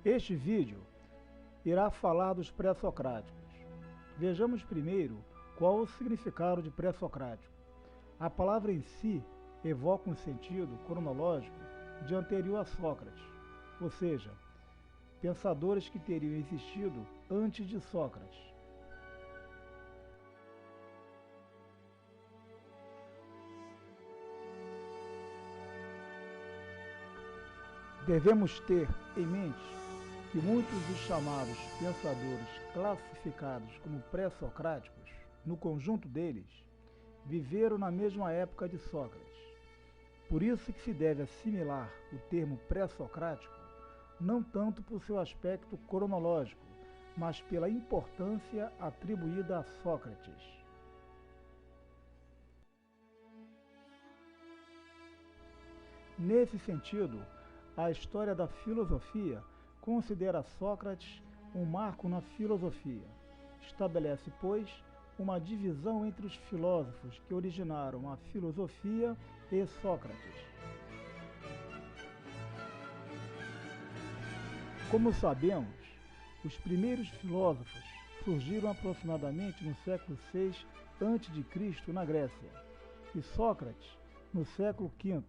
Este vídeo irá falar dos pré-socráticos. Vejamos primeiro qual o significado de pré-socrático. A palavra em si evoca um sentido cronológico de anterior a Sócrates, ou seja, pensadores que teriam existido antes de Sócrates. Devemos ter em mente que muitos dos chamados pensadores classificados como pré-socráticos, no conjunto deles, viveram na mesma época de Sócrates. Por isso que se deve assimilar o termo pré-socrático não tanto por seu aspecto cronológico, mas pela importância atribuída a Sócrates. Nesse sentido, a história da filosofia considera Sócrates um marco na filosofia. Estabelece, pois, uma divisão entre os filósofos que originaram a filosofia e Sócrates. Como sabemos, os primeiros filósofos surgiram aproximadamente no século VI a.C. na Grécia, e Sócrates no século V.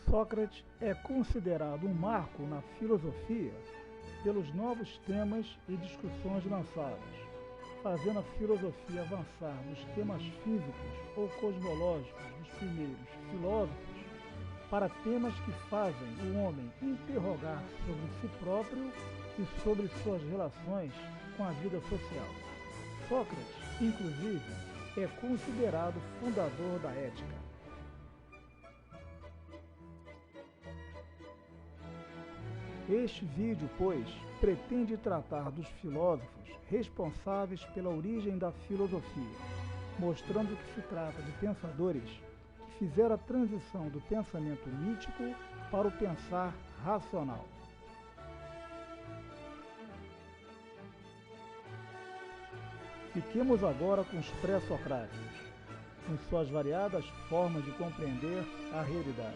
Sócrates é considerado um marco na filosofia pelos novos temas e discussões lançados, fazendo a filosofia avançar dos temas físicos ou cosmológicos dos primeiros filósofos para temas que fazem o homem interrogar sobre si próprio e sobre suas relações com a vida social. Sócrates, inclusive, é considerado fundador da ética. Este vídeo, pois, pretende tratar dos filósofos responsáveis pela origem da filosofia, mostrando que se trata de pensadores que fizeram a transição do pensamento mítico para o pensar racional. Fiquemos agora com os pré-socráticos, com suas variadas formas de compreender a realidade,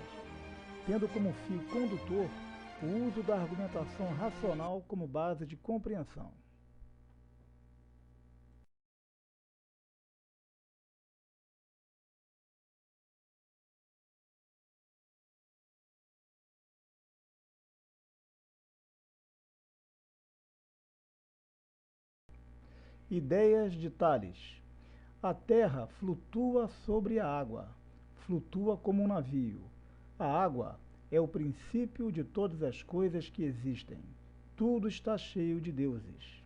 tendo como fio condutor o uso da argumentação racional como base de compreensão. Ideias de Tales. A terra flutua sobre a água, flutua como um navio. A água é o princípio de todas as coisas que existem. Tudo está cheio de deuses.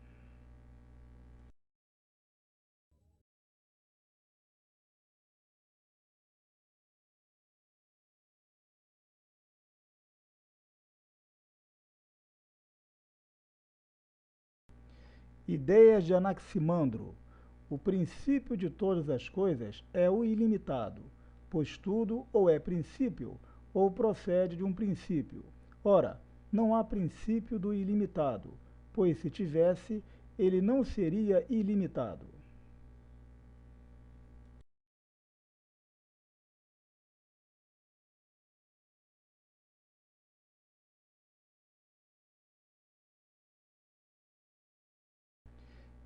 Ideias de Anaximandro. O princípio de todas as coisas é o ilimitado, pois tudo ou é princípio ou procede de um princípio. Ora, não há princípio do ilimitado, pois se tivesse, ele não seria ilimitado.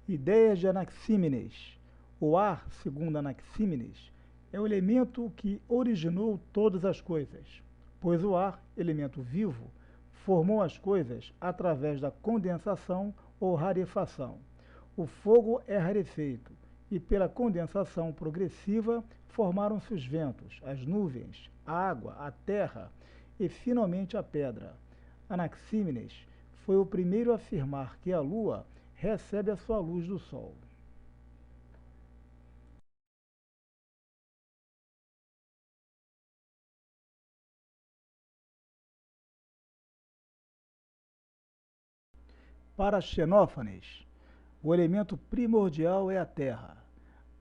Ideias de Anaxímenes. O ar, segundo Anaxímenes, é o elemento que originou todas as coisas, pois o ar, elemento vivo, formou as coisas através da condensação ou rarefação. O fogo é rarefeito, e pela condensação progressiva formaram-se os ventos, as nuvens, a água, a terra e finalmente a pedra. Anaxímenes foi o primeiro a afirmar que a lua recebe a sua luz do sol. Para Xenófanes, o elemento primordial é a terra.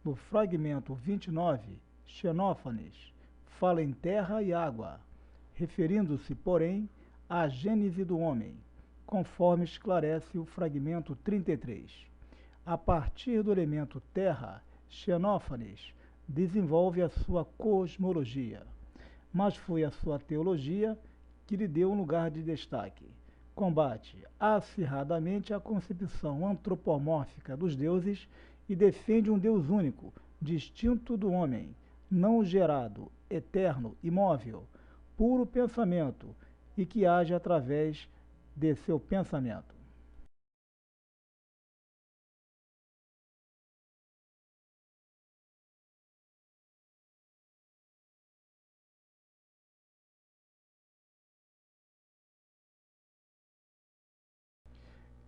No fragmento 29, Xenófanes fala em terra e água, referindo-se, porém, à gênese do homem, conforme esclarece o fragmento 33. A partir do elemento terra, Xenófanes desenvolve a sua cosmologia, mas foi a sua teologia que lhe deu um lugar de destaque. Combate acirradamente a concepção antropomórfica dos deuses e defende um Deus único, distinto do homem, não gerado, eterno, imóvel, puro pensamento e que age através de seu pensamento.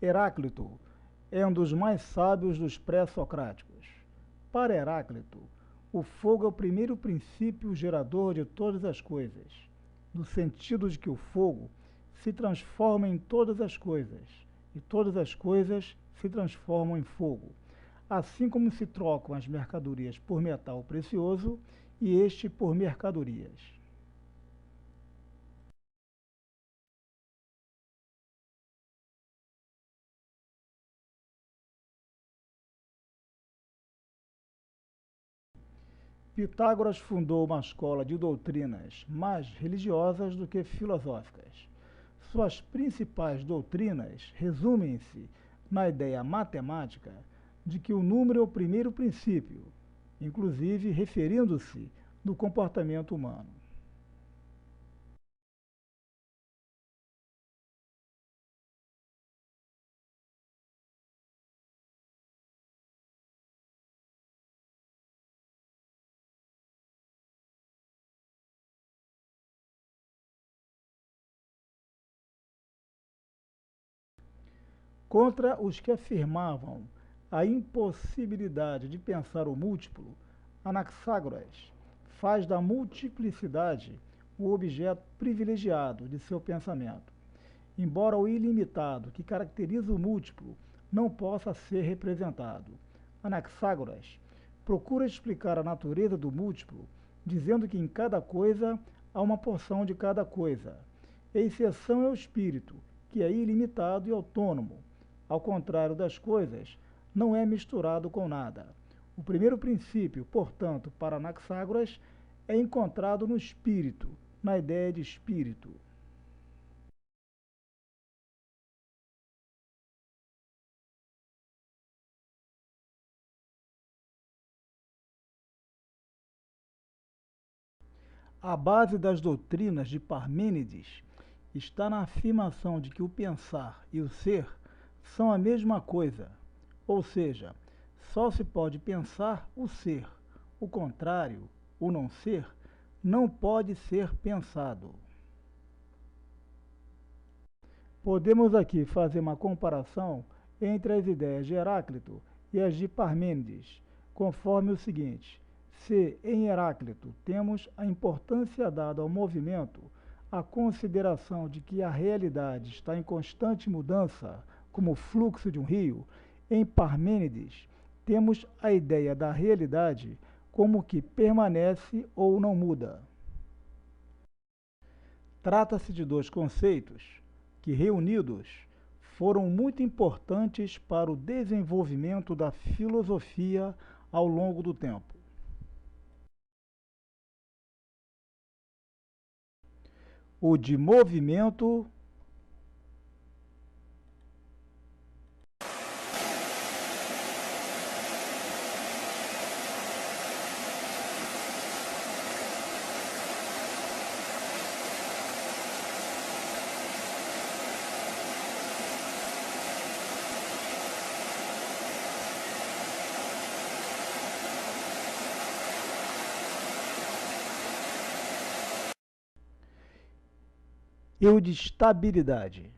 Heráclito é um dos mais sábios dos pré-socráticos. Para Heráclito, o fogo é o primeiro princípio gerador de todas as coisas, no sentido de que o fogo se transforma em todas as coisas, e todas as coisas se transformam em fogo, assim como se trocam as mercadorias por metal precioso e este por mercadorias. Pitágoras fundou uma escola de doutrinas mais religiosas do que filosóficas. Suas principais doutrinas resumem-se na ideia matemática de que o número é o primeiro princípio, inclusive referindo-se no comportamento humano. Contra os que afirmavam a impossibilidade de pensar o múltiplo, Anaxágoras faz da multiplicidade o objeto privilegiado de seu pensamento, embora o ilimitado que caracteriza o múltiplo não possa ser representado. Anaxágoras procura explicar a natureza do múltiplo, dizendo que em cada coisa há uma porção de cada coisa. A exceção é o espírito, que é ilimitado e autônomo. Ao contrário das coisas, não é misturado com nada. O primeiro princípio, portanto, para Anaxágoras, é encontrado no espírito, na ideia de espírito. A base das doutrinas de Parmênides está na afirmação de que o pensar e o ser são a mesma coisa, ou seja, só se pode pensar o ser, o contrário, o não ser, não pode ser pensado. Podemos aqui fazer uma comparação entre as ideias de Heráclito e as de Parmênides, conforme o seguinte: se em Heráclito temos a importância dada ao movimento, a consideração de que a realidade está em constante mudança, como o fluxo de um rio, em Parmênides temos a ideia da realidade como que permanece ou não muda. Trata-se de dois conceitos que, reunidos, foram muito importantes para o desenvolvimento da filosofia ao longo do tempo. O de movimento e o de estabilidade.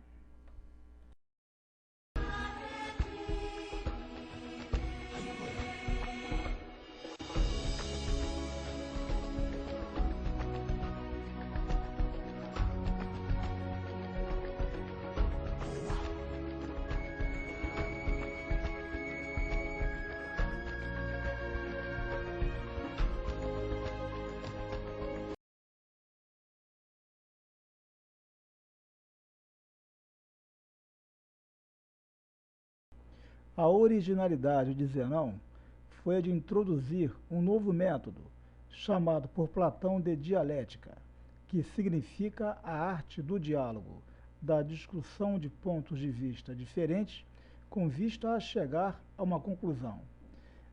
A originalidade de Zenão foi a de introduzir um novo método, chamado por Platão de dialética, que significa a arte do diálogo, da discussão de pontos de vista diferentes, com vista a chegar a uma conclusão.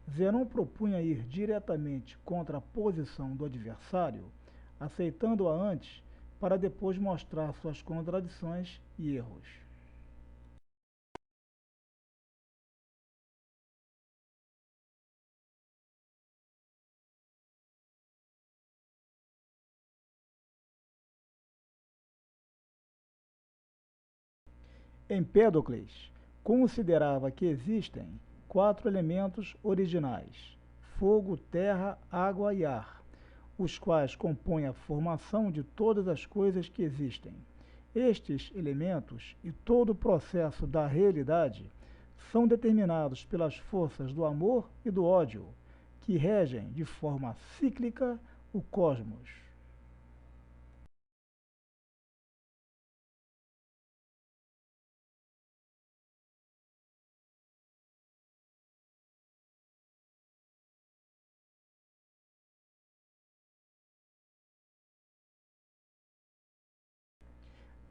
Zenão propunha ir diretamente contra a posição do adversário, aceitando-a antes, para depois mostrar suas contradições e erros. Empédocles considerava que existem 4 elementos originais: fogo, terra, água e ar, os quais compõem a formação de todas as coisas que existem. Estes elementos e todo o processo da realidade são determinados pelas forças do amor e do ódio, que regem de forma cíclica o cosmos.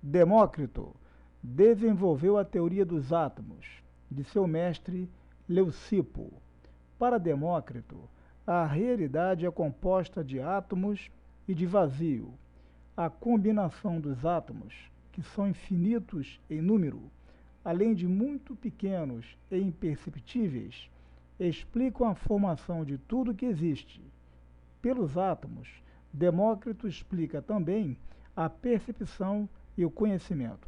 Demócrito desenvolveu a teoria dos átomos, de seu mestre Leucipo. Para Demócrito, a realidade é composta de átomos e de vazio. A combinação dos átomos, que são infinitos em número, além de muito pequenos e imperceptíveis, explicam a formação de tudo que existe. Pelos átomos, Demócrito explica também a percepção e o conhecimento.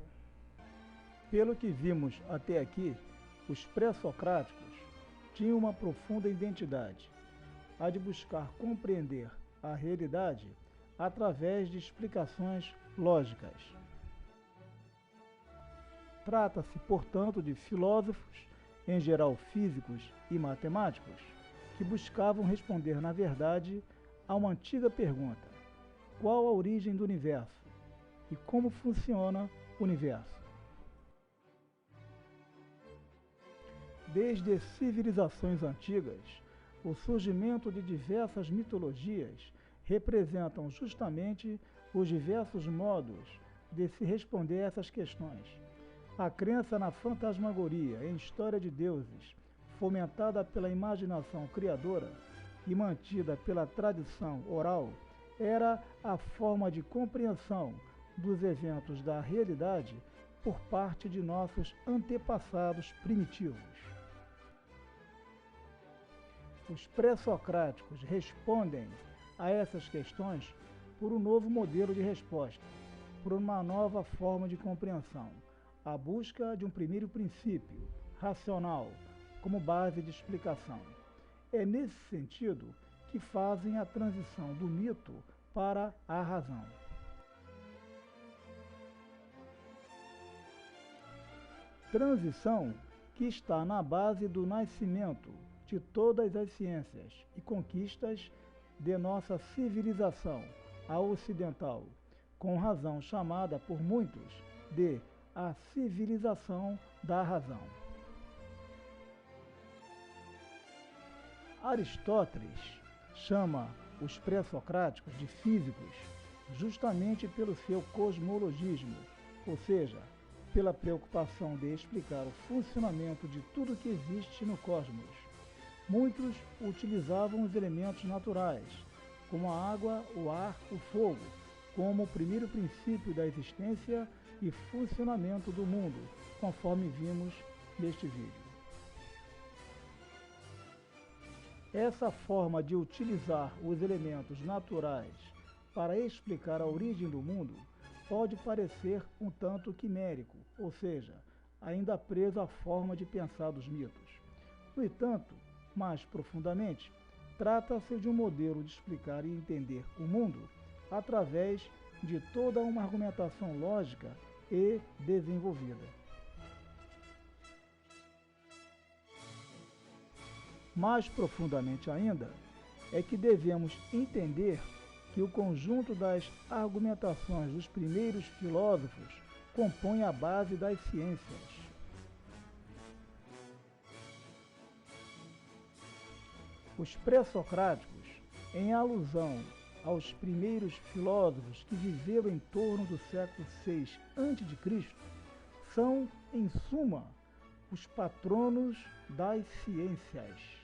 Pelo que vimos até aqui, os pré-socráticos tinham uma profunda identidade, a de buscar compreender a realidade através de explicações lógicas. Trata-se, portanto, de filósofos, em geral físicos e matemáticos, que buscavam responder, na verdade, a uma antiga pergunta: qual a origem do universo e como funciona o universo? Desde civilizações antigas, o surgimento de diversas mitologias representam justamente os diversos modos de se responder a essas questões. A crença na fantasmagoria, em história de deuses, fomentada pela imaginação criadora e mantida pela tradição oral, era a forma de compreensão dos eventos da realidade por parte de nossos antepassados primitivos. Os pré-socráticos respondem a essas questões por um novo modelo de resposta, por uma nova forma de compreensão, a busca de um primeiro princípio, racional, como base de explicação. É nesse sentido que fazem a transição do mito para a razão. Transição que está na base do nascimento de todas as ciências e conquistas de nossa civilização, a ocidental, com razão chamada por muitos de a civilização da razão. Aristóteles chama os pré-socráticos de físicos justamente pelo seu cosmologismo, ou seja, pela preocupação de explicar o funcionamento de tudo que existe no cosmos. Muitos utilizavam os elementos naturais, como a água, o ar, o fogo, como o primeiro princípio da existência e funcionamento do mundo, conforme vimos neste vídeo. Essa forma de utilizar os elementos naturais para explicar a origem do mundo pode parecer um tanto quimérico, ou seja, ainda preso à forma de pensar dos mitos. No entanto, mais profundamente, trata-se de um modelo de explicar e entender o mundo através de toda uma argumentação lógica e desenvolvida. Mais profundamente ainda, é que devemos entender que o conjunto das argumentações dos primeiros filósofos compõe a base das ciências. Os pré-socráticos, em alusão aos primeiros filósofos que viveram em torno do século VI a.C., são, em suma, os patronos das ciências.